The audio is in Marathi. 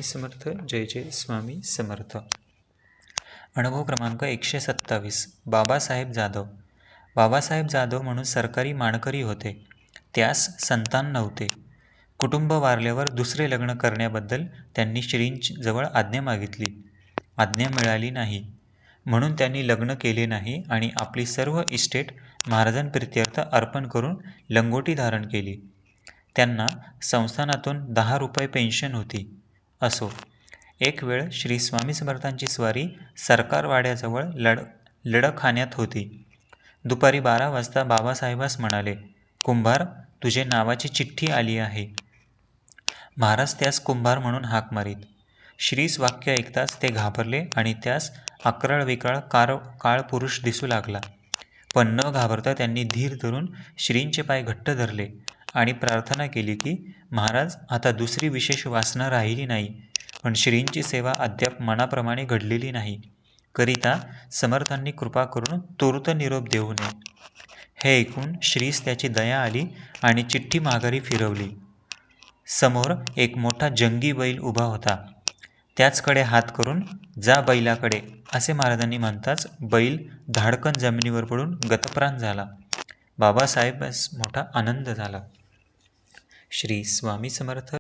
स्वामी समर्थ. जय जय स्वामी समर्थ. अनुभव क्रमांक 127. बाबासाहेब जाधव. बाबासाहेब जाधव म्हणून सरकारी मानकरी होते. त्यास संतान नव्हते. कुटुंब वारल्यावर दुसरे लग्न करण्याबद्दल त्यांनी श्रींजवळ आज्ञा मागितली. आज्ञा मिळाली नाही, म्हणून त्यांनी लग्न केले नाही आणि आपली सर्व इस्टेट महाराजांप्रित्यर्थ अर्पण करून लंगोटी धारण केली. त्यांना संस्थानातून 10 रुपये पेन्शन होती. असो, एक वेळ श्री स्वामी समर्थांची स्वारी सरकारवाड्याजवळ लडखान्यात होती. दुपारी 12 वाजता बाबासाहेबास म्हणाले, कुंभार, तुझे नावाची चिठ्ठी आली आहे. महाराज त्यास कुंभार म्हणून हाक मारीत. श्रीस वाक्य ऐकताच ते घाबरले आणि त्यास अक्राळ विक्राळ काळ पुरुष दिसू लागला. पण न घाबरता त्यांनी धीर धरून श्रींचे पाय घट्ट धरले आणि प्रार्थना केली की, महाराज, आता दुसरी विशेष वासना राहिली नाही, पण श्रींची सेवा अद्याप मनाप्रमाणे घडलेली नाही, करिता समर्थांनी कृपा करून तूर्त निरोप देऊ नये. हे ऐकून श्रीस त्याची दया आली आणि चिठ्ठी माघारी फिरवली. समोर एक मोठा जंगी बैल उभा होता. त्याचकडे हात करून, जा बैलाकडे, असे महाराजांनी म्हणताच बैल धाडकन जमिनीवर पडून गतप्राण झाला. बाबासाहेबास मोठा आनंद झाला. श्री स्वामी समर्थ.